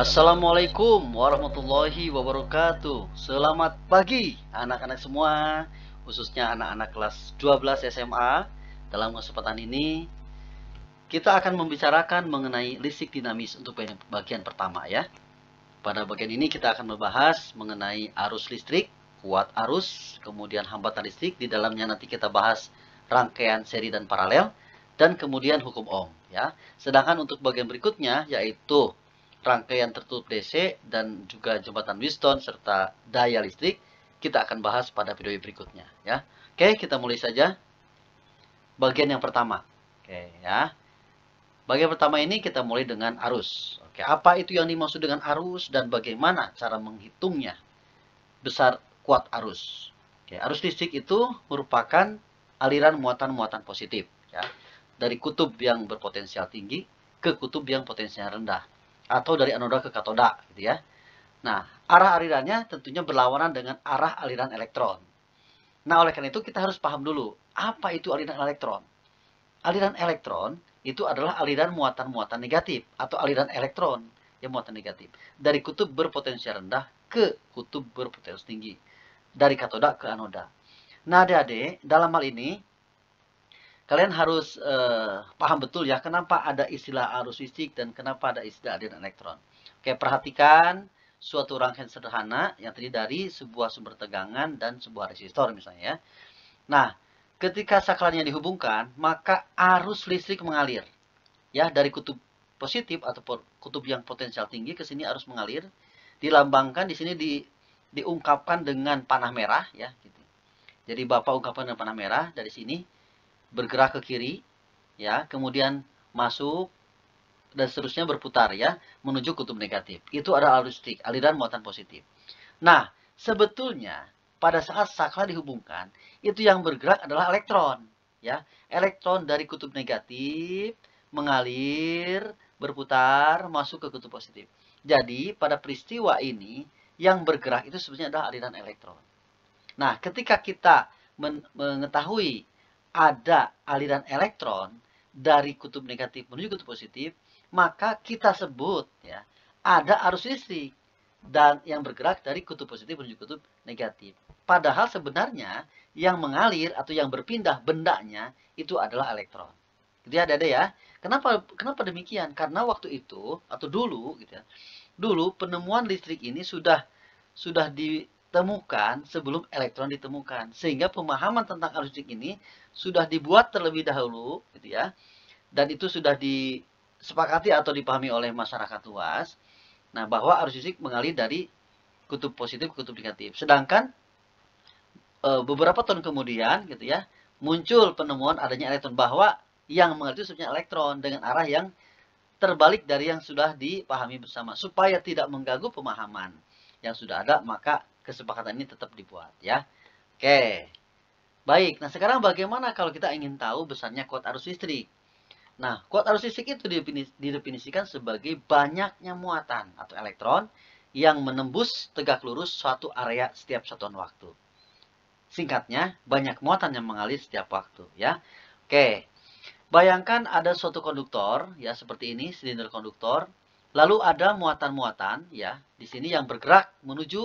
Assalamualaikum warahmatullahi wabarakatuh. Selamat pagi anak-anak semua, khususnya anak-anak kelas 12 SMA. Dalam kesempatan ini kita akan membicarakan mengenai listrik dinamis untuk bagian pertama ya. Pada bagian ini kita akan membahas mengenai arus listrik, kuat arus, kemudian hambatan listrik. Di dalamnya nanti kita bahas rangkaian seri dan paralel, dan kemudian hukum Ohm ya. Sedangkan untuk bagian berikutnya yaitu rangkaian tertutup DC dan juga jembatan Wheatstone serta daya listrik, kita akan bahas pada video berikutnya ya. Oke, kita mulai saja bagian yang pertama. Oke ya. Bagian pertama ini kita mulai dengan arus. Oke, apa itu yang dimaksud dengan arus dan bagaimana cara menghitungnya? Besar kuat arus. Oke, arus listrik itu merupakan aliran muatan-muatan positif ya, dari kutub yang berpotensial tinggi ke kutub yang potensial rendah, atau dari anoda ke katoda gitu ya. Nah, arah alirannya tentunya berlawanan dengan arah aliran elektron. Nah, oleh karena itu kita harus paham dulu, apa itu aliran elektron? Aliran elektron itu adalah aliran muatan-muatan negatif atau aliran elektron yang muatan negatif dari kutub berpotensial rendah ke kutub berpotensial tinggi, dari katoda ke anoda. Nah, adik-adik, dalam hal ini kalian harus paham betul ya, kenapa ada istilah arus listrik dan kenapa ada istilah aliran elektron. Oke, perhatikan suatu rangkaian sederhana yang terdiri dari sebuah sumber tegangan dan sebuah resistor misalnya ya. Nah, ketika saklarnya dihubungkan, maka arus listrik mengalir ya dari kutub positif atau kutub yang potensial tinggi ke sini arus mengalir. Dilambangkan di sini diungkapkan dengan panah merah ya gitu. Jadi Bapak ungkapkan dengan panah merah dari sini bergerak ke kiri ya, kemudian masuk dan seterusnya berputar ya menuju kutub negatif. Itu adalah arus listrik, aliran muatan positif. Nah, sebetulnya pada saat saklar dihubungkan, itu yang bergerak adalah elektron ya. Elektron dari kutub negatif mengalir, berputar masuk ke kutub positif. Jadi, pada peristiwa ini yang bergerak itu sebenarnya adalah aliran elektron. Nah, ketika kita mengetahui ada aliran elektron dari kutub negatif menuju kutub positif, maka kita sebut ya ada arus listrik dan yang bergerak dari kutub positif menuju kutub negatif. Padahal sebenarnya yang mengalir atau yang berpindah bendanya itu adalah elektron. Gitu ya, ada ya. Kenapa demikian? Karena waktu itu atau dulu gitu ya. Dulu penemuan listrik ini sudah ditemukan sebelum elektron ditemukan. Sehingga pemahaman tentang arus listrik ini sudah dibuat terlebih dahulu gitu ya. Dan itu sudah disepakati atau dipahami oleh masyarakat luas. Nah, bahwa arus listrik mengalir dari kutub positif ke kutub negatif. Sedangkan beberapa tahun kemudian gitu ya, muncul penemuan adanya elektron, bahwa yang mengalir itu sebenarnya elektron dengan arah yang terbalik dari yang sudah dipahami bersama. Supaya tidak mengganggu pemahaman yang sudah ada, maka kesepakatan ini tetap dibuat ya. Oke. Baik, nah sekarang bagaimana kalau kita ingin tahu besarnya kuat arus listrik? Nah, kuat arus listrik itu didefinisikan sebagai banyaknya muatan atau elektron yang menembus tegak lurus suatu area setiap satuan waktu. Singkatnya, banyak muatan yang mengalir setiap waktu ya. Oke. Bayangkan ada suatu konduktor ya seperti ini, silinder konduktor. Lalu ada muatan-muatan ya di sini yang bergerak menuju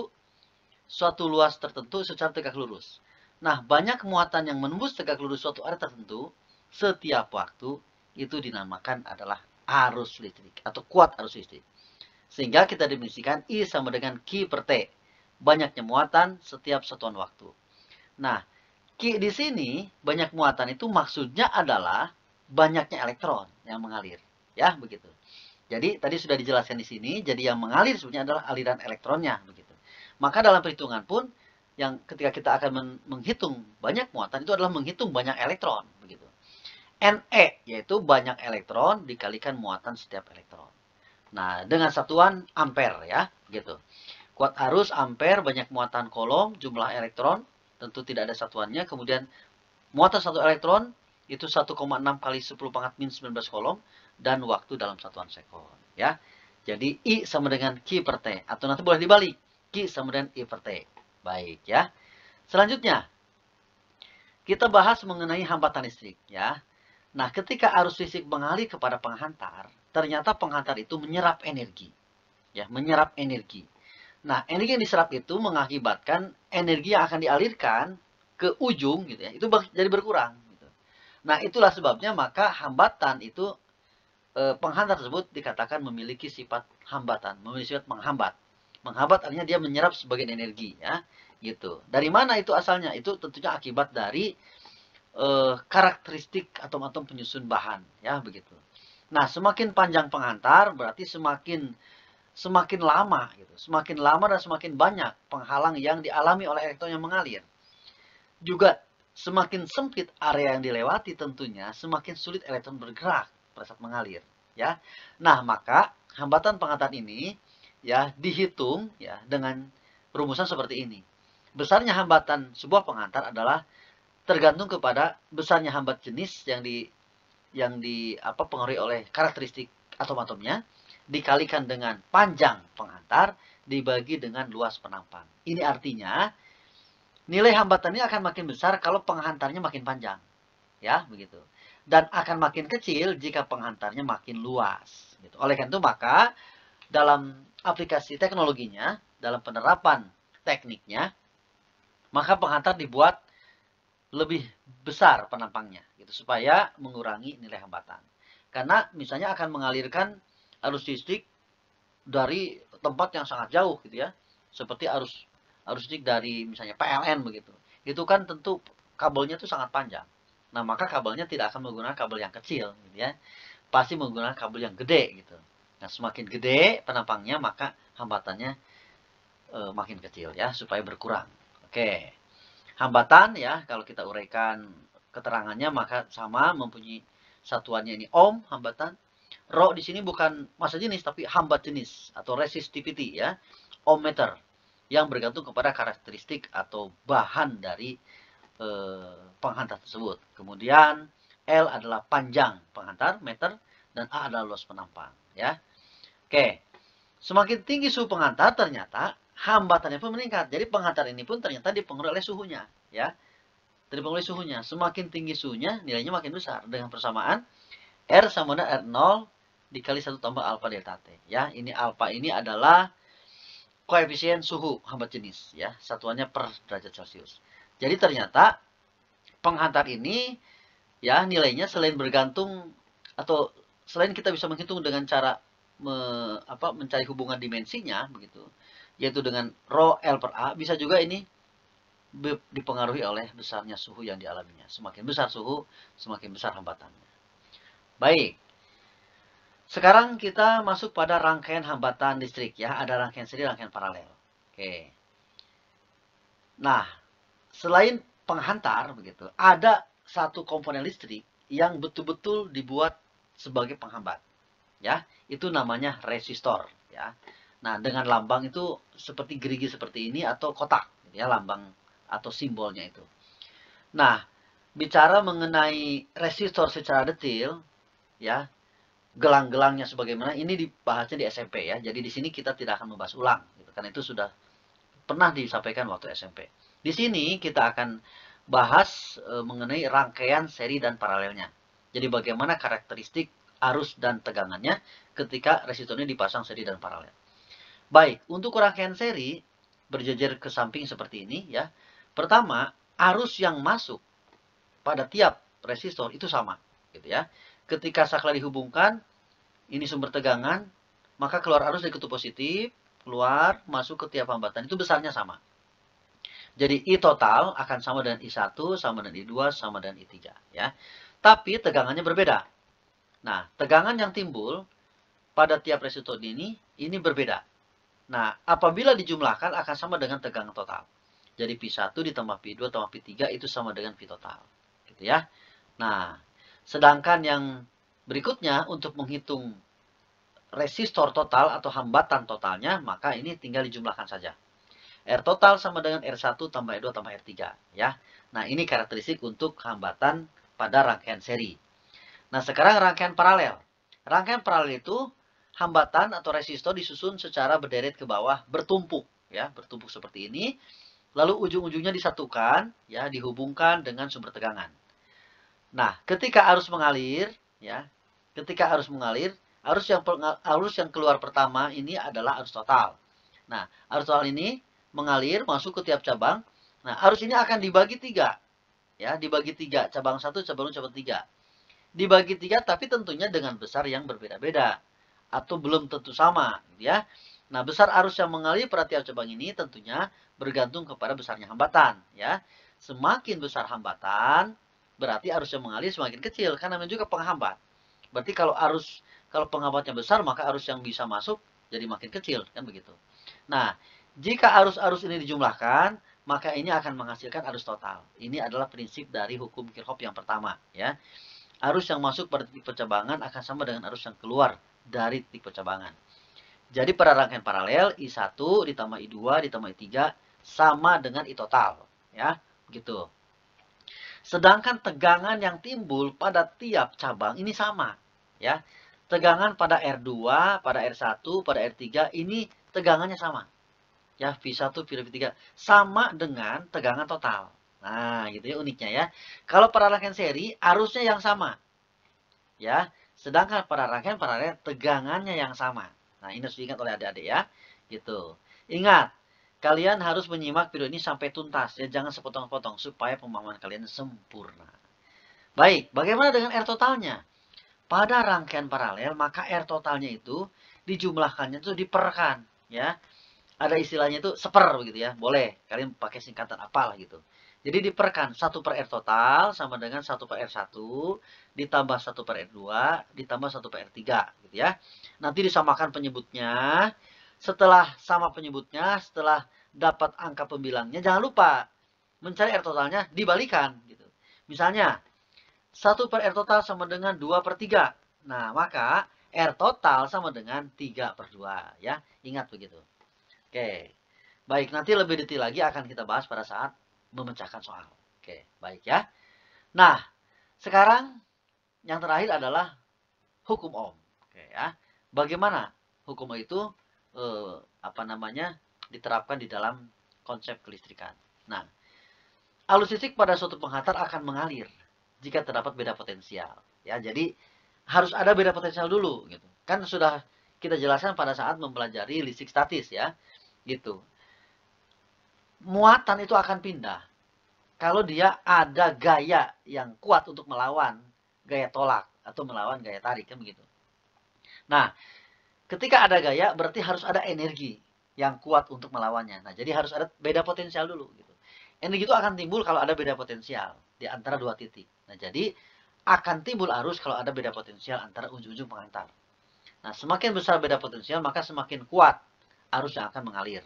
suatu luas tertentu secara tegak lurus. Nah, banyak muatan yang menembus tegak lurus suatu area tertentu setiap waktu itu dinamakan adalah arus listrik atau kuat arus listrik. Sehingga kita definisikan I sama dengan Q per T. Banyaknya muatan setiap satuan waktu. Nah, Q di sini banyak muatan itu maksudnya adalah banyaknya elektron yang mengalir. Ya, begitu. Jadi tadi sudah dijelaskan di sini, jadi yang mengalir sebenarnya adalah aliran elektronnya begitu. Maka dalam perhitungan pun yang ketika kita akan menghitung banyak muatan itu adalah menghitung banyak elektron begitu. NE yaitu banyak elektron dikalikan muatan setiap elektron. Nah, dengan satuan ampere ya, gitu. Kuat arus ampere, banyak muatan kolom, jumlah elektron, tentu tidak ada satuannya. Kemudian muatan satu elektron itu 1,6 kali 10 pangkat min 19 kolom dan waktu dalam satuan sekon ya. Jadi I sama dengan Q per T atau nanti boleh dibalik. Q sama dengan I per T. Baik ya. Selanjutnya kita bahas mengenai hambatan listrik ya. Nah, ketika arus listrik mengalir kepada penghantar, ternyata penghantar itu menyerap energi. ya, menyerap energi. Nah, energi yang diserap itu mengakibatkan energi yang akan dialirkan ke ujung gitu ya, itu jadi berkurang gitu. Nah, itulah sebabnya maka hambatan itu penghantar tersebut dikatakan memiliki sifat hambatan, memiliki sifat menghambat. Menghambat artinya dia menyerap sebagian energi ya, gitu. Dari mana itu asalnya? Itu tentunya akibat dari karakteristik atom-atom penyusun bahan ya, begitu. Nah, semakin panjang penghantar berarti semakin lama gitu. Semakin lama dan semakin banyak penghalang yang dialami oleh elektron yang mengalir. Juga semakin sempit area yang dilewati tentunya semakin sulit elektron bergerak pada saat mengalir ya. Nah, maka hambatan penghantar ini ya dihitung ya dengan rumusan seperti ini. Besarnya hambatan sebuah penghantar adalah tergantung kepada besarnya hambat jenis yang dipengaruhi oleh karakteristik atom-atomnya dikalikan dengan panjang penghantar dibagi dengan luas penampang. Ini artinya nilai hambatan ini akan makin besar kalau penghantarnya makin panjang. Ya, begitu. Dan akan makin kecil jika penghantarnya makin luas. Gitu. Oleh karena itu maka dalam aplikasi teknologinya, dalam penerapan tekniknya, maka penghantar dibuat lebih besar penampangnya gitu supaya mengurangi nilai hambatan. Karena misalnya akan mengalirkan arus listrik dari tempat yang sangat jauh gitu ya. Seperti arus listrik dari misalnya PLN begitu. Itu kan tentu kabelnya itu sangat panjang. Nah, maka kabelnya tidak akan menggunakan kabel yang kecil gitu ya. Pasti menggunakan kabel yang gede gitu. Nah, semakin gede penampangnya maka hambatannya makin kecil ya supaya berkurang. Oke. Hambatan ya, kalau kita uraikan keterangannya maka sama mempunyai satuannya ini ohm hambatan. Rho di sini bukan massa jenis tapi hambat jenis atau resistivity ya. Ohmmeter yang bergantung kepada karakteristik atau bahan dari penghantar tersebut. Kemudian L adalah panjang penghantar meter dan A adalah luas penampang ya. Oke. Semakin tinggi suhu penghantar ternyata hambatannya pun meningkat. Jadi penghantar ini pun ternyata dipengaruhi oleh suhunya, ya. Dipengaruhi suhunya. Semakin tinggi suhunya, nilainya makin besar. Dengan persamaan R sama dengan R0 dikali 1 tambah alfa delta T. Ya, ini alfa ini adalah koefisien suhu hambat jenis, ya. Satuannya per derajat Celcius. Jadi ternyata penghantar ini, ya, nilainya selain bergantung atau selain kita bisa menghitung dengan cara mencari hubungan dimensinya, begitu, yaitu dengan rho L per A, bisa juga ini dipengaruhi oleh besarnya suhu yang dialaminya. Semakin besar suhu, semakin besar hambatannya. Baik. Sekarang kita masuk pada rangkaian hambatan listrik ya. Ada rangkaian seri, rangkaian paralel. Oke. Nah, selain penghantar begitu, ada satu komponen listrik yang betul-betul dibuat sebagai penghambat. Ya, itu namanya resistor ya. Nah, dengan lambang itu seperti gerigi seperti ini atau kotak, ya, lambang atau simbolnya itu. Nah, bicara mengenai resistor secara detail, ya, gelang-gelangnya sebagaimana ini dibahasnya di SMP ya. Jadi di sini kita tidak akan membahas ulang, gitu, karena itu sudah pernah disampaikan waktu SMP. Di sini kita akan bahas mengenai rangkaian seri dan paralelnya. Jadi bagaimana karakteristik arus dan tegangannya ketika resistor ini dipasang seri dan paralel. Baik, untuk rangkaian seri berjejer ke samping seperti ini ya. Pertama, arus yang masuk pada tiap resistor itu sama, gitu ya. Ketika saklar dihubungkan, ini sumber tegangan, maka keluar arus dari kutub positif, keluar masuk ke tiap hambatan itu besarnya sama. Jadi I total akan sama dengan I1, sama dengan I2, sama dengan I3 ya. Tapi tegangannya berbeda. Nah, tegangan yang timbul pada tiap resistor ini berbeda. Nah, apabila dijumlahkan akan sama dengan tegangan total. Jadi P1 ditambah P2 tambah P3 itu sama dengan P total. Gitu ya. Nah, sedangkan yang berikutnya untuk menghitung resistor total atau hambatan totalnya, maka ini tinggal dijumlahkan saja. R total sama dengan R1 tambah R2 tambah R3 ya. Nah, ini karakteristik untuk hambatan pada rangkaian seri. Nah, sekarang rangkaian paralel. Rangkaian paralel itu hambatan atau resistor disusun secara berderet ke bawah, bertumpuk ya, bertumpuk seperti ini. Lalu ujung-ujungnya disatukan ya, dihubungkan dengan sumber tegangan. Nah, ketika arus mengalir ya, ketika arus mengalir Arus yang keluar pertama ini adalah arus total. Nah, arus total ini mengalir masuk ke tiap cabang. Nah, arus ini akan dibagi 3. Ya, dibagi 3. Cabang 1, cabang 2, cabang 3. Dibagi 3 tapi tentunya dengan besar yang berbeda-beda. Atau belum tentu sama. Gitu ya. Nah, besar arus yang mengalir pada tiap cabang ini tentunya bergantung kepada besarnya hambatan. Ya. Semakin besar hambatan, berarti arus yang mengalir semakin kecil. Karena namanya juga penghambat. Berarti kalau penghambatnya besar, maka arus yang bisa masuk jadi makin kecil. Kan begitu. Nah, jika arus-arus ini dijumlahkan, maka ini akan menghasilkan arus total. Ini adalah prinsip dari hukum Kirchhoff yang pertama. Ya. Arus yang masuk pada titik percabangan akan sama dengan arus yang keluar dari titik percabangan. Jadi pada rangkaian paralel, I1 ditambah I2 ditambah I3 sama dengan I total. Ya, begitu. Sedangkan tegangan yang timbul pada tiap cabang ini sama. Ya, tegangan pada R2, pada R1, pada R3 ini tegangannya sama. Ya, V1, V2, V3 sama dengan tegangan total. Nah, gitu ya uniknya ya. Kalau pada rangkaian seri, arusnya yang sama. Ya, sedangkan pada rangkaian paralel, tegangannya yang sama. Nah, ini harus diingat oleh adik-adik ya. Gitu. Ingat, kalian harus menyimak video ini sampai tuntas. Ya, jangan sepotong-potong supaya pemahaman kalian sempurna. Baik, bagaimana dengan R totalnya? Pada rangkaian paralel, maka R totalnya itu dijumlahkannya itu diperkan. Ya, ada istilahnya itu seper begitu ya. Boleh, kalian pakai singkatan apalah gitu. Jadi diperkan 1 per R total sama dengan 1 per R1 ditambah 1 per R2 ditambah 1 per R3 gitu ya. Nanti disamakan penyebutnya. Setelah sama penyebutnya, setelah dapat angka pembilangnya, jangan lupa mencari R totalnya dibalikan gitu. Misalnya 1 per R total sama dengan 2 per 3. Nah, maka R total sama dengan 3 per 2 ya. Ingat begitu. Oke. Baik, nanti lebih detail lagi akan kita bahas pada saat memecahkan soal. Oke, baik ya. Nah, sekarang yang terakhir adalah hukum Ohm. Oke ya. Bagaimana hukum Ohm itu diterapkan di dalam konsep kelistrikan. Nah, arus listrik pada suatu penghantar akan mengalir jika terdapat beda potensial. Ya, jadi harus ada beda potensial dulu gitu. Kan sudah kita jelaskan pada saat mempelajari listrik statis ya. Gitu. Muatan itu akan pindah kalau dia ada gaya yang kuat untuk melawan gaya tolak atau melawan gaya tarik kan begitu. Nah, ketika ada gaya berarti harus ada energi yang kuat untuk melawannya. Nah, jadi harus ada beda potensial dulu gitu. Energi itu akan timbul kalau ada beda potensial di antara dua titik. Nah, jadi akan timbul arus kalau ada beda potensial antara ujung-ujung penghantar. Nah, semakin besar beda potensial maka semakin kuat arus yang akan mengalir.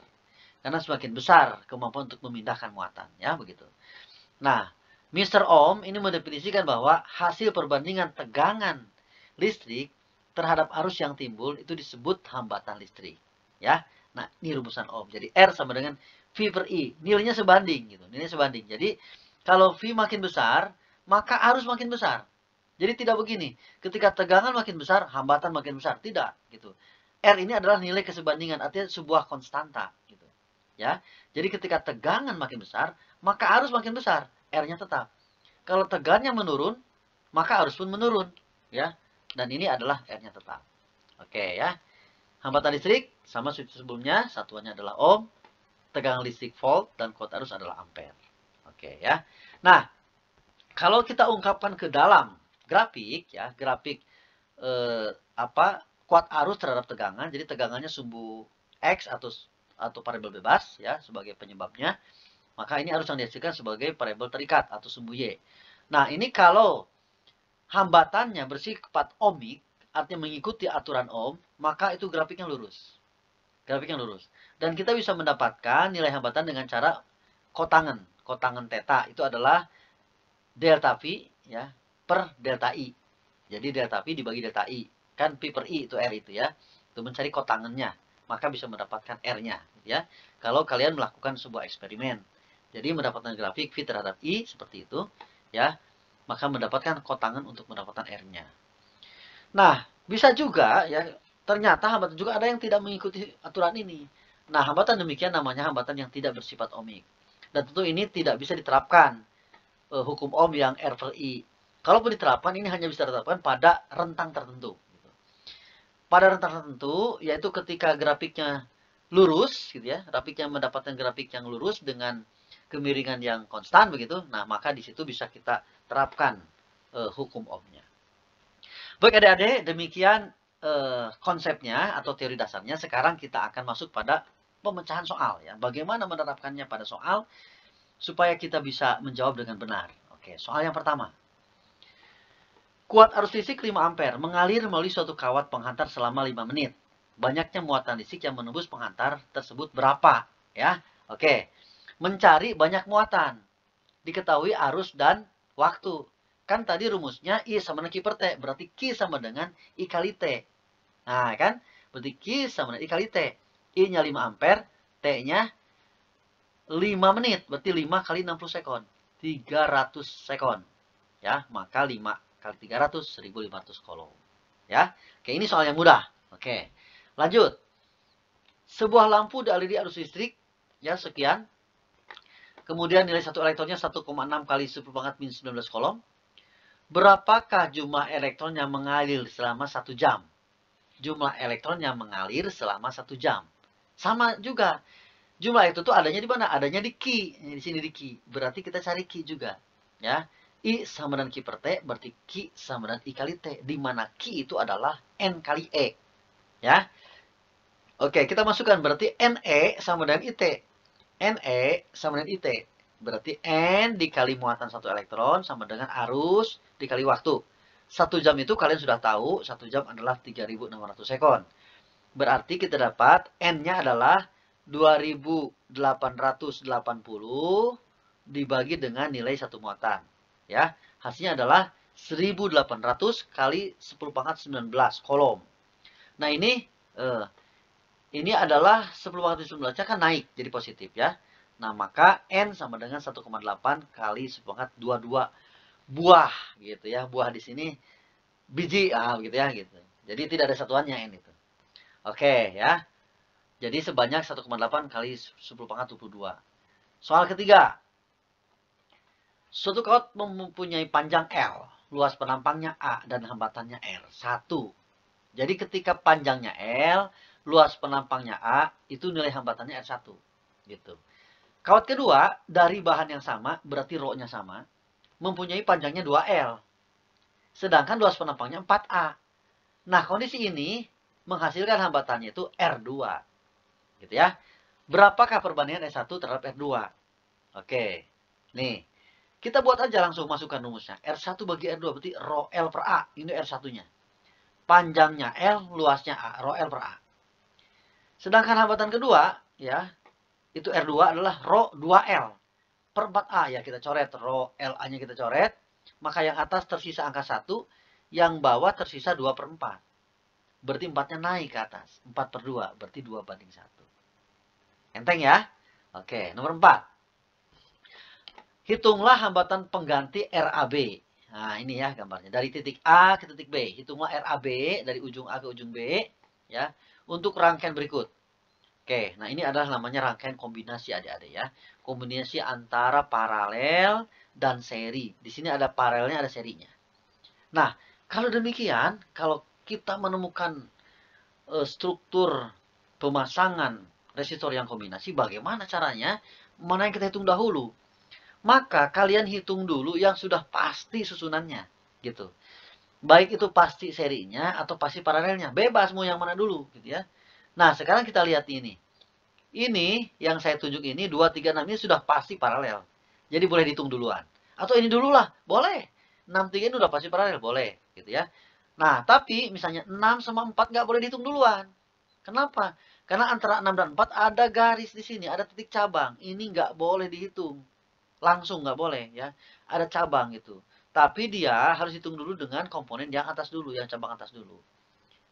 Karena semakin besar kemampuan untuk memindahkan muatan, ya begitu. Nah, Mr. Ohm ini mendefinisikan bahwa hasil perbandingan tegangan listrik terhadap arus yang timbul itu disebut hambatan listrik, ya. Nah, ini rumusan Ohm. Jadi R sama dengan V per I. Nilainya sebanding gitu. Nilainya sebanding. Jadi kalau V makin besar, maka arus makin besar. Jadi tidak begini. Ketika tegangan makin besar, hambatan makin besar. Tidak gitu. R ini adalah nilai kesebandingan, artinya sebuah konstanta gitu. Ya. Jadi ketika tegangan makin besar, maka arus makin besar, R-nya tetap. Kalau tegangannya menurun, maka arus pun menurun, ya. Dan ini adalah R-nya tetap. Oke ya. Hambatan listrik sama seperti sebelumnya, satuannya adalah ohm, tegangan listrik volt dan kuat arus adalah ampere. Oke ya. Nah, kalau kita ungkapkan ke dalam grafik ya, grafik kuat arus terhadap tegangan, jadi tegangannya sumbu X atau variabel bebas ya sebagai penyebabnya, maka ini arus yang dihasilkan sebagai variabel terikat atau sumbu Y. Nah, ini kalau hambatannya bersifat ohmik, artinya mengikuti aturan Ohm, maka itu grafiknya lurus. Grafiknya lurus. Dan kita bisa mendapatkan nilai hambatan dengan cara kotangan. Kotangan theta itu adalah delta V ya per delta I. Jadi delta V dibagi delta I. Kan P per I itu R itu ya. Itu mencari kotangannya. Maka bisa mendapatkan R-nya. Ya. Kalau kalian melakukan sebuah eksperimen. Jadi mendapatkan grafik V terhadap I seperti itu. Ya. Maka mendapatkan kotangan untuk mendapatkan R-nya. Nah, bisa juga ya. Ternyata hambatan juga ada yang tidak mengikuti aturan ini. Nah, hambatan demikian namanya hambatan yang tidak bersifat ohmik. Dan tentu ini tidak bisa diterapkan hukum Ohm yang R per I. Kalaupun diterapkan, ini hanya bisa diterapkan pada rentang tertentu. pada rentang tertentu, yaitu ketika grafiknya lurus, gitu ya, grafiknya mendapatkan grafik yang lurus dengan kemiringan yang konstan begitu, nah maka di situ bisa kita terapkan hukum ohmnya. Baik adik-adik, demikian konsepnya atau teori dasarnya. Sekarang kita akan masuk pada pemecahan soal ya. Bagaimana menerapkannya pada soal supaya kita bisa menjawab dengan benar. Oke, soal yang pertama. Kuat arus listrik 5 ampere mengalir melalui suatu kawat penghantar selama 5 menit. Banyaknya muatan listrik yang menembus penghantar tersebut berapa? Ya, oke. Mencari banyak muatan. Diketahui arus dan waktu. Kan tadi rumusnya I sama dengan Q per T. Berarti Q sama dengan I kali T. Nah, kan? Berarti Q sama dengan I kali T. I-nya 5 ampere, T-nya 5 menit. Berarti 5 kali 60 sekon. 300 sekon. Ya, maka 5 kali 300, 1500 kolom. Ya, oke, ini soal yang mudah. Oke, lanjut. Sebuah lampu dialiri arus listrik, ya, sekian. Kemudian nilai satu elektronnya 1,6 kali 10 pangkat min 19 kolom. Berapakah jumlah elektron yang mengalir selama 1 jam? Jumlah elektron yang mengalir selama 1 jam. Sama juga. Jumlah itu tuh adanya di mana? Adanya di Q. Di sini di Q. Berarti kita cari Q juga. Ya. I sama dengan Q per T, berarti Q sama dengan I kali T. Di mana Q itu adalah N kali E. Ya. Oke, kita masukkan. Berarti NE sama dengan IT. NE sama dengan IT. Berarti N dikali muatan 1 elektron sama dengan arus dikali waktu. 1 jam itu kalian sudah tahu, 1 jam adalah 3600 sekon. Berarti kita dapat N-nya adalah 2880 dibagi dengan nilai 1 muatan. Ya, hasilnya adalah 1800 kali 10 pangkat 19 kolom. Nah, ini adalah 10 pangkat 19 kan naik jadi positif ya. Nah, maka N sama dengan 1,8 kali 10 pangkat 22 buah gitu ya. Buah di sini biji gitu ya gitu. Jadi tidak ada satuannya N itu. Oke ya. Jadi sebanyak 1,8 kali 10 pangkat 22. Soal ketiga. Suatu kawat mempunyai panjang L, luas penampangnya A, dan hambatannya R. 1. Jadi ketika panjangnya L, luas penampangnya A, itu nilai hambatannya R1. Gitu. Kawat kedua, dari bahan yang sama, berarti rho-nya sama, mempunyai panjangnya 2L. Sedangkan luas penampangnya 4A. Nah, kondisi ini menghasilkan hambatannya itu R2. Gitu ya. Berapakah perbandingan R1 terhadap R2? Oke. Nih. Kita buat aja langsung masukkan rumusnya. R1 bagi R2 berarti rho L per A. Ini R1-nya. Panjangnya L, luasnya A. Rho L per A. Sedangkan hambatan kedua, ya, itu R2 adalah rho 2L per 4A. Ya, kita coret. Rho LA-nya kita coret. Maka yang atas tersisa angka 1. Yang bawah tersisa 2 per 4. Berarti 4-nya naik ke atas. 4 per 2. Berarti 2 banding 1. Enteng ya? Oke, nomor 4. Hitunglah hambatan pengganti RAB. Nah, ini ya gambarnya. Dari titik A ke titik B. Hitunglah RAB dari ujung A ke ujung B. Ya, untuk rangkaian berikut. Oke, nah ini adalah namanya rangkaian kombinasi adik-adik ya. Kombinasi antara paralel dan seri. Di sini ada paralelnya, ada serinya. Nah, kalau demikian, kalau kita menemukan struktur pemasangan resistor yang kombinasi, bagaimana caranya? Mana yang kita hitung dahulu? Maka kalian hitung dulu yang sudah pasti susunannya, gitu. Baik itu pasti serinya atau pasti paralelnya, bebas mau yang mana dulu, gitu ya. Nah, sekarang kita lihat ini. Ini yang saya tunjuk ini 2, 3, 6 ini sudah pasti paralel. Jadi boleh dihitung duluan. Atau ini dulu lah, boleh. 6, 3 ini udah pasti paralel, boleh, gitu ya. Nah, tapi misalnya 6 sama 4 nggak boleh dihitung duluan. Kenapa? Karena antara 6 dan 4 ada garis di sini, ada titik cabang. Ini nggak boleh dihitung. Langsung nggak boleh ya. Ada cabang gitu. Tapi dia harus hitung dulu dengan komponen yang atas dulu, yang cabang atas dulu.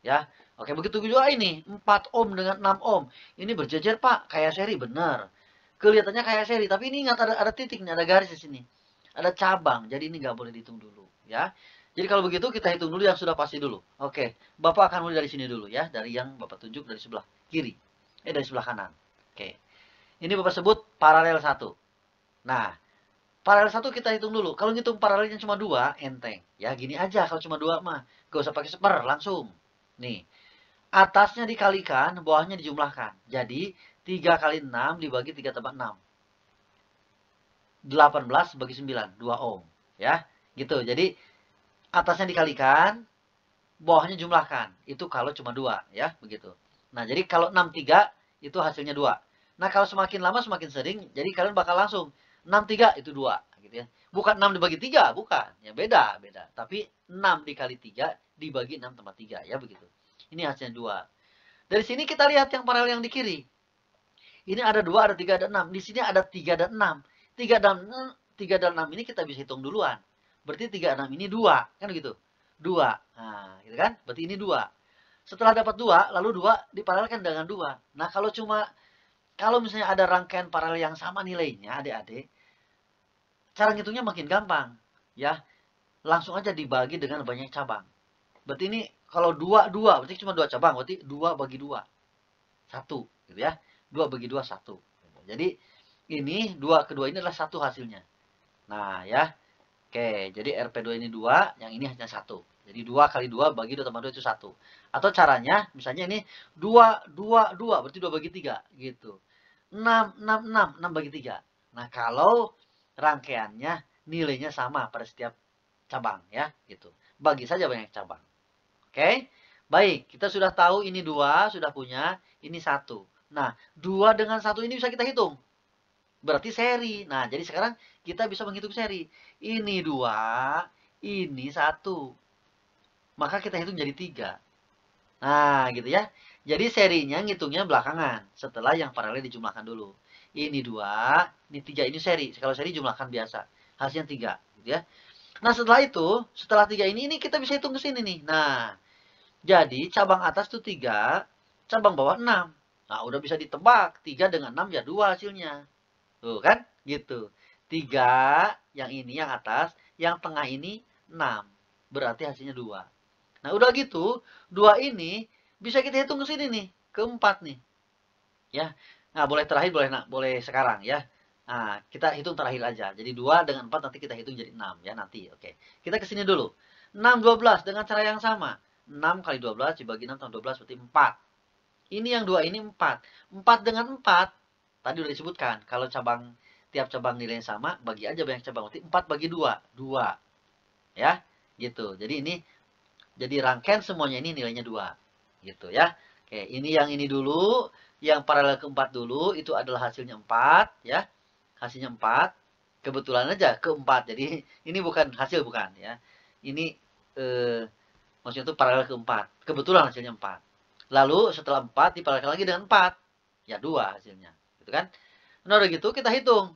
Ya. Oke, begitu juga ini. 4 ohm dengan 6 ohm. Ini berjejer, Pak. Kayak seri, benar. Kelihatannya kayak seri, tapi ini ingat ada titik nih, ada garis di sini. Ada cabang, jadi ini nggak boleh dihitung dulu. Ya. Jadi kalau begitu kita hitung dulu yang sudah pasti dulu. Oke, Bapak akan mulai dari sini dulu ya. Dari yang Bapak tunjuk dari sebelah kiri. Dari sebelah kanan. Oke. Ini Bapak sebut paralel 1. Nah, paralel 1 kita hitung dulu. Kalau ngitung paralelnya cuma 2, enteng. Ya, gini aja kalau cuma 2 mah. Gak usah pakai seper, langsung. Nih. Atasnya dikalikan, bawahnya dijumlahkan. Jadi 3 kali 6 dibagi 3 tambah 6. 18 bagi 9, 2 ohm. Ya, gitu. Jadi atasnya dikalikan, bawahnya jumlahkan. Itu kalau cuma 2, ya, begitu. Nah, jadi kalau 63 itu hasilnya 2. Nah, kalau semakin lama semakin sering, jadi kalian bakal langsung 63 itu 2, gitu ya. Bukan 6 dibagi 3, bukan. Ya beda. Tapi 6 dikali 3 dibagi 6 tambah 3, ya begitu. Ini hasilnya 2. Dari sini kita lihat yang paralel yang di kiri. Ini ada 2, ada 3, ada 6. Di sini ada 3 dan 6. 3 dan 6 ini kita bisa hitung duluan. Berarti 3 dan 6 ini 2, kan gitu. 2. Nah, gitu kan? Berarti ini 2. Setelah dapat 2, lalu 2 diparalelkan dengan 2. Nah, kalau misalnya ada rangkaian paralel yang sama nilainya, adik-adik, cara ngitungnya makin gampang, ya. Langsung aja dibagi dengan banyak cabang. Berarti ini kalau 2 berarti cuma 2 cabang, berarti 2 bagi 2. 1, gitu ya. 2 bagi 2 1. Jadi ini 2 kedua ini adalah 1 hasilnya. Nah, ya. Oke, jadi RP2 ini 2, yang ini hanya 1. Jadi 2 kali 2 bagi 2 tambah 2 itu 1. Atau caranya, misalnya ini 2, 2, 2, berarti 2 bagi 3, gitu. 6, 6, 6, 6 bagi 3. Nah, kalau rangkaiannya nilainya sama pada setiap cabang, ya, gitu. Bagi saja banyak cabang. Oke, baik, kita sudah tahu ini 2, sudah punya, ini 1. Nah, 2 dengan 1 ini bisa kita hitung. Berarti seri. Nah, jadi sekarang kita bisa menghitung seri. Ini 2, ini 1. Maka kita hitung jadi 3. Nah, gitu ya. Jadi serinya ngitungnya belakangan. Setelah yang paralel dijumlahkan dulu. Ini 2, ini 3. Ini seri. Kalau seri jumlahkan biasa. Hasilnya 3. Gitu ya. Nah, setelah itu, setelah 3 ini kita bisa hitung ke sini nih. Nah, jadi cabang atas itu 3, cabang bawah 6. Nah, udah bisa ditebak. 3 dengan 6 ya 2 hasilnya. Tuh kan? Gitu. 3, yang ini yang atas, yang tengah ini 6. Berarti hasilnya 2. Nah, udah gitu, 2 ini bisa kita hitung ke sini nih, ke 4 nih. Ya. Nah, boleh terakhir, boleh sekarang ya. Nah, kita hitung terakhir aja. Jadi 2 dengan 4 nanti kita hitung jadi 6 ya nanti. Oke. Kita ke sini dulu. 6 12 dengan cara yang sama. 6 kali 12 dibagi 6 tambah 12 berarti 4. Ini yang 2 ini 4. 4 dengan 4 tadi udah disebutkan. Kalau tiap cabang nilainya sama, bagi aja banyak cabang. Berarti 4 bagi 2. 2. Ya. Gitu. Jadi rangkaian semuanya ini nilainya 2. Gitu ya. Oke, ini yang ini dulu. Yang paralel ke-4 dulu. Itu adalah hasilnya 4. Ya. Hasilnya 4. Kebetulan aja ke-4. Jadi ini bukan hasil, bukan. Ya. Ini maksudnya itu paralel ke-4. Kebetulan hasilnya 4. Lalu setelah 4 diparalelkan lagi dengan 4. Ya 2 hasilnya. Gitu kan. Nah udah gitu kita hitung.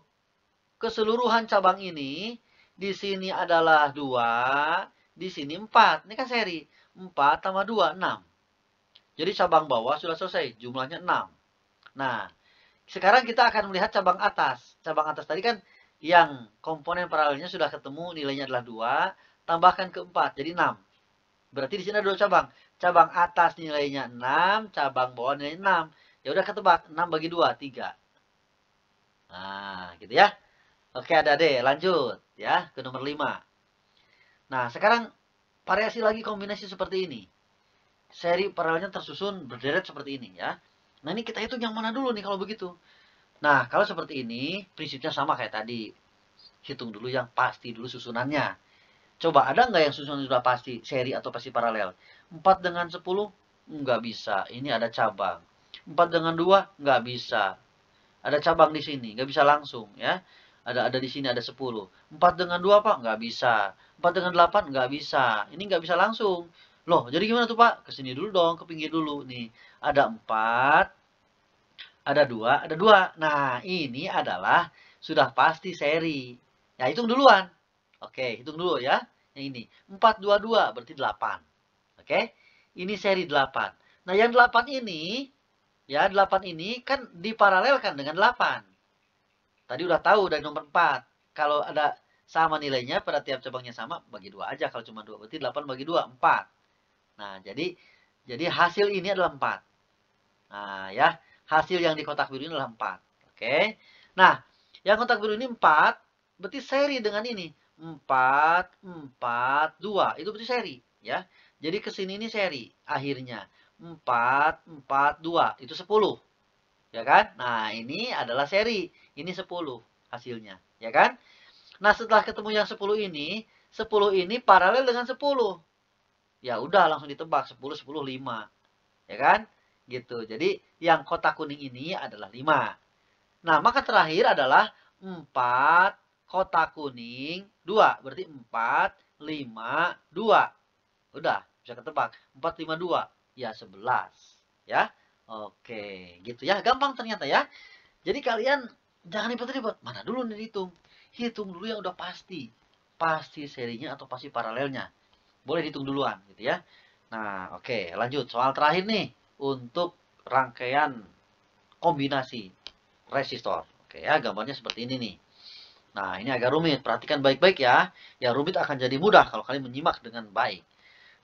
Keseluruhan cabang ini. Di sini adalah 2. Di sini 4. Ini kan seri. 4 tambah 2, 6. Jadi cabang bawah sudah selesai. Jumlahnya 6. Nah, sekarang kita akan melihat cabang atas. Cabang atas tadi kan yang komponen paralelnya sudah ketemu. Nilainya adalah 2. Tambahkan ke 4. Jadi 6. Berarti di sini ada 2 cabang. Cabang atas nilainya 6. Cabang bawah nilainya 6. Ya udah ketebak. 6 bagi 2, 3. Nah, gitu ya. Oke, adik-adik, lanjut ya ke nomor 5. Nah, sekarang variasi lagi kombinasi seperti ini. Seri paralelnya tersusun berderet seperti ini ya. Nah, ini kita hitung yang mana dulu nih kalau begitu. Nah, kalau seperti ini, prinsipnya sama kayak tadi. Hitung dulu yang pasti dulu susunannya. Coba ada nggak yang susunan sudah pasti, seri atau pasti paralel? 4 dengan 10? Nggak bisa. Ini ada cabang. 4 dengan 2? Nggak bisa. Ada cabang di sini, nggak bisa langsung ya. Ada di sini ada 10. 4 dengan 2 Pak? Nggak bisa. 4 dengan 8? Nggak bisa. Ini nggak bisa langsung. Loh, jadi gimana tuh Pak? Kesini dulu dong, ke pinggir dulu. Nih, ada 4, ada 2, ada 2. Nah, ini adalah sudah pasti seri. Ya, hitung duluan. Oke, hitung dulu ya. Yang ini. 4, 2, 2, berarti 8. Oke, ini seri 8. Nah, yang 8 ini, ya 8 ini kan diparalelkan dengan 8. Tadi udah tahu dari nomor 4. Kalau ada sama nilainya pada tiap cabangnya sama, bagi 2 aja. Kalau cuma 2, berarti 8 bagi 2, 4. Nah, jadi hasil ini adalah 4. Nah, ya. Hasil yang di kotak biru ini adalah 4. Oke. Nah, yang kotak biru ini 4, berarti seri dengan ini. 4, 4, 2. Itu berarti seri. Ya. Jadi kesini ini seri. Akhirnya. 4, 4, 2. Itu 10. Ya kan? Nah, ini adalah seri. Ini 10 hasilnya. Ya kan? Nah, setelah ketemu yang 10 ini paralel dengan 10. Ya udah langsung ditebak 10, 10, 5. Ya kan? Gitu. Jadi, yang kotak kuning ini adalah 5. Nah, maka terakhir adalah 4 kotak kuning 2. Berarti 4, 5, 2. Udah, bisa ketebak. 4, 5, 2. Ya, 11. Ya. Oke, gitu ya. Gampang ternyata ya. Jadi kalian jangan ribet-ribet. Mana dulu nih dihitung. Hitung dulu yang udah pasti. Pasti serinya atau pasti paralelnya. Boleh dihitung duluan gitu ya. Nah, oke, lanjut. Soal terakhir nih untuk rangkaian kombinasi resistor. Oke ya, gambarnya seperti ini nih. Nah, ini agak rumit. Perhatikan baik-baik ya. Yang rumit akan jadi mudah kalau kalian menyimak dengan baik.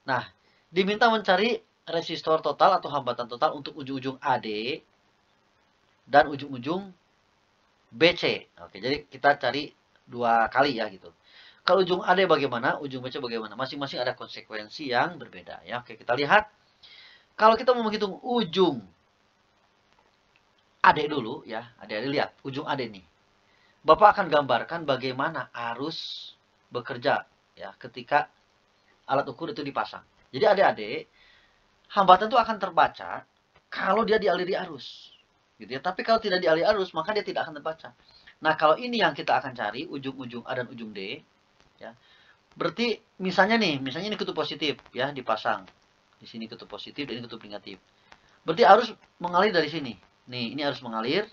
Nah, diminta mencari resistor total atau hambatan total untuk ujung-ujung AD dan ujung-ujung BC. Oke, jadi kita cari 2 kali ya gitu. Kalau ujung AD bagaimana, ujung BC bagaimana? Masing-masing ada konsekuensi yang berbeda ya. Oke, kita lihat. Kalau kita mau menghitung ujung AD dulu ya, adik-adik lihat ujung AD nih. Bapak akan gambarkan bagaimana arus bekerja ya ketika alat ukur itu dipasang. Jadi adik-adik, hambatan itu akan terbaca kalau dia dialiri arus. Gitu ya. Tapi kalau tidak dialiri arus, maka dia tidak akan terbaca. Nah, kalau ini yang kita akan cari, ujung-ujung A dan ujung D, ya. Berarti misalnya nih, misalnya ini kutub positif ya dipasang. Di sini kutub positif dan ini kutub negatif. Berarti arus mengalir dari sini. Nih, ini arus mengalir.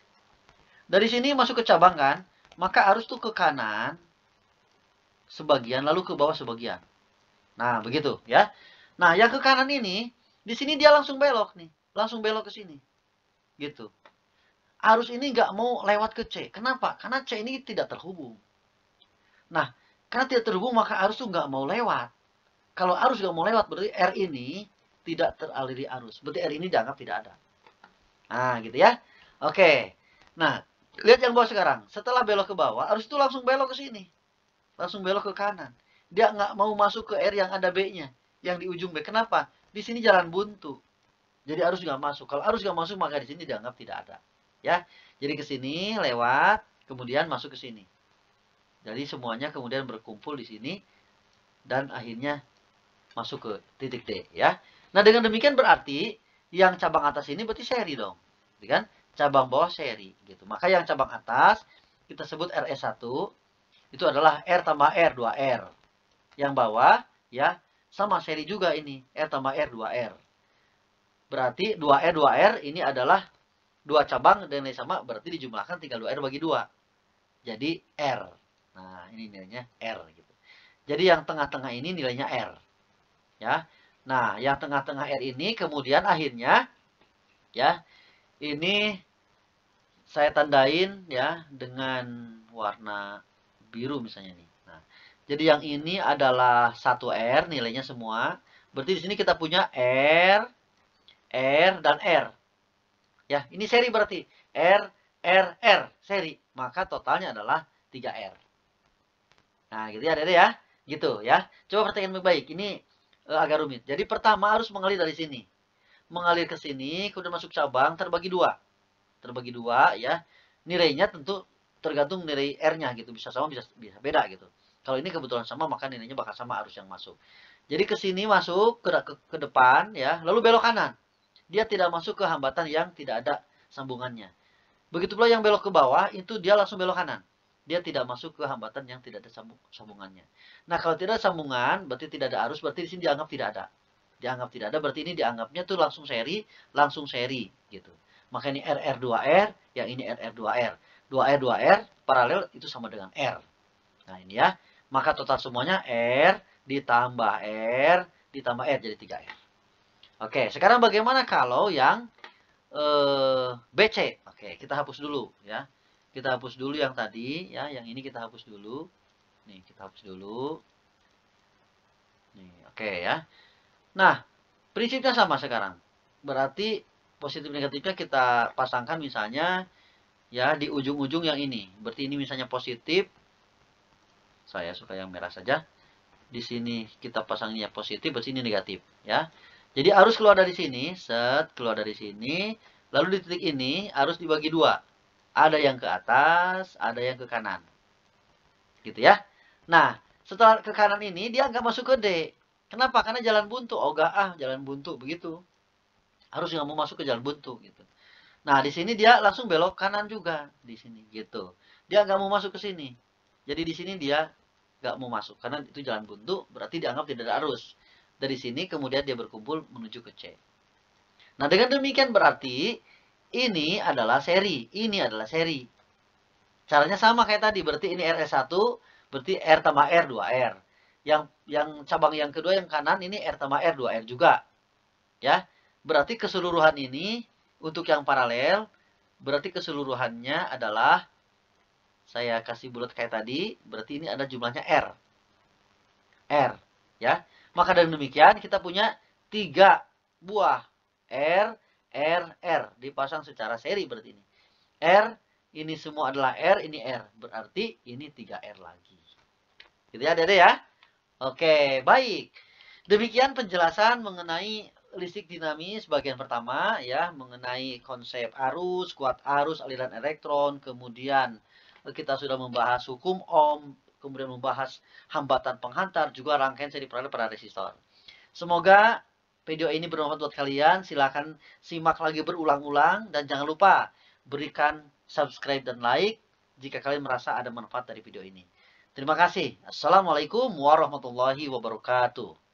Dari sini masuk ke cabang kan? Maka arus tuh ke kanan sebagian lalu ke bawah sebagian. Nah, begitu ya. Nah, yang ke kanan ini di sini dia langsung belok nih, langsung belok ke sini. Gitu. Arus ini nggak mau lewat ke C. Kenapa? Karena C ini tidak terhubung. Nah, karena tidak terhubung maka arus tuh nggak mau lewat. Kalau arus nggak mau lewat berarti R ini tidak teraliri arus. Berarti R ini dianggap tidak ada. Nah, gitu ya. Oke. Nah, lihat yang bawah sekarang. Setelah belok ke bawah, arus itu langsung belok ke sini. Langsung belok ke kanan. Dia nggak mau masuk ke R yang ada B-nya. Yang di ujung B. Kenapa? Di sini jalan buntu. Jadi arus nggak masuk. Kalau arus nggak masuk, maka di sini dianggap tidak ada. Ya. Jadi ke sini, lewat, kemudian masuk ke sini. Jadi semuanya kemudian berkumpul di sini. Dan akhirnya masuk ke titik D. Ya. Nah, dengan demikian berarti yang cabang atas ini berarti seri dong. Kan? Cabang bawah seri. Gitu. Maka yang cabang atas, kita sebut RS1. Itu adalah R tambah R, 2R. Yang bawah, ya, sama seri juga ini. R tambah R, 2R. Berarti 2R, 2R ini adalah 2 cabang dan nilai sama. Berarti dijumlahkan tinggal 2R bagi 2. Jadi R. Nah, ini nilainya R. Gitu. Jadi yang tengah-tengah ini nilainya R. Ya. Nah, yang tengah-tengah R ini kemudian akhirnya, ya, ini saya tandain ya dengan warna biru misalnya nih. Nah, jadi yang ini adalah 1R nilainya semua. Berarti di sini kita punya R, R, dan R. Ya, ini seri berarti. R, R, R. Seri. Maka totalnya adalah 3R. Nah, gitu ya, Dede ya. Gitu ya. Coba perhatikan baik-baik. Ini agak rumit. Jadi pertama harus mengalir dari sini. Mengalir ke sini, kemudian masuk cabang, terbagi 2. Terbagi 2 ya. Nilainya tentu tergantung nilai R-nya gitu. Bisa sama, bisa beda gitu. Kalau ini kebetulan sama, maka nilainya bakal sama arus yang masuk. Jadi ke sini masuk ke depan ya, lalu belok kanan. Dia tidak masuk ke hambatan yang tidak ada sambungannya. Begitu pula yang belok ke bawah, itu dia langsung belok kanan. Dia tidak masuk ke hambatan yang tidak ada sambungannya. Nah, kalau tidak ada sambungan, berarti tidak ada arus, berarti di sini dianggap tidak ada. Dianggap tidak ada, berarti ini dianggapnya tuh langsung seri gitu. Maka ini RR2R, yang ini RR2R. 2R, 2R, paralel itu sama dengan R. Nah, ini ya. Maka total semuanya R ditambah R ditambah R jadi 3R. Oke, sekarang bagaimana kalau yang BC? Oke, kita hapus dulu ya. Kita hapus dulu yang tadi ya, yang ini kita hapus dulu. Nih, kita hapus dulu. Nih, oke ya. Nah, prinsipnya sama sekarang. Berarti positif negatifnya kita pasangkan misalnya ya di ujung-ujung yang ini. Berarti ini misalnya positif. Saya suka yang merah saja. Di sini kita pasangnya positif, berarti ini negatif ya. Jadi arus keluar dari sini, set, keluar dari sini, lalu di titik ini arus dibagi dua. Ada yang ke atas, ada yang ke kanan. Gitu ya. Nah, setelah ke kanan ini, dia nggak masuk ke D. Kenapa? Karena jalan buntu. Oh, nggak jalan buntu, begitu. Harus nggak mau masuk ke jalan buntu, gitu. Nah, di sini dia langsung belok kanan juga. Di sini, gitu. Dia nggak mau masuk ke sini. Jadi di sini dia nggak mau masuk. Karena itu jalan buntu, berarti dianggap tidak ada arus. Dari sini kemudian dia berkumpul menuju ke C. Nah, dengan demikian berarti ini adalah seri. Ini adalah seri. Caranya sama kayak tadi. Berarti ini RS1, berarti R tambah R 2R. Yang cabang yang kedua yang kanan ini R tambah R 2R juga. Ya. Berarti keseluruhan ini untuk yang paralel, berarti keseluruhannya adalah saya kasih bulat kayak tadi, berarti ini ada jumlahnya R. R, ya. Maka dengan demikian kita punya 3 buah R dipasang secara seri berarti ini. R, ini semua adalah R, ini R. Berarti ini 3R lagi. Gitu ya, Dede ya. Oke, baik. Demikian penjelasan mengenai listrik dinamis bagian pertama ya, mengenai konsep arus, kuat arus, aliran elektron, kemudian kita sudah membahas hukum Ohm, kemudian membahas hambatan penghantar, juga rangkaian seri paralel pada resistor. Semoga video ini bermanfaat buat kalian. Silahkan simak lagi berulang-ulang dan jangan lupa berikan subscribe dan like jika kalian merasa ada manfaat dari video ini. Terima kasih. Assalamualaikum warahmatullahi wabarakatuh.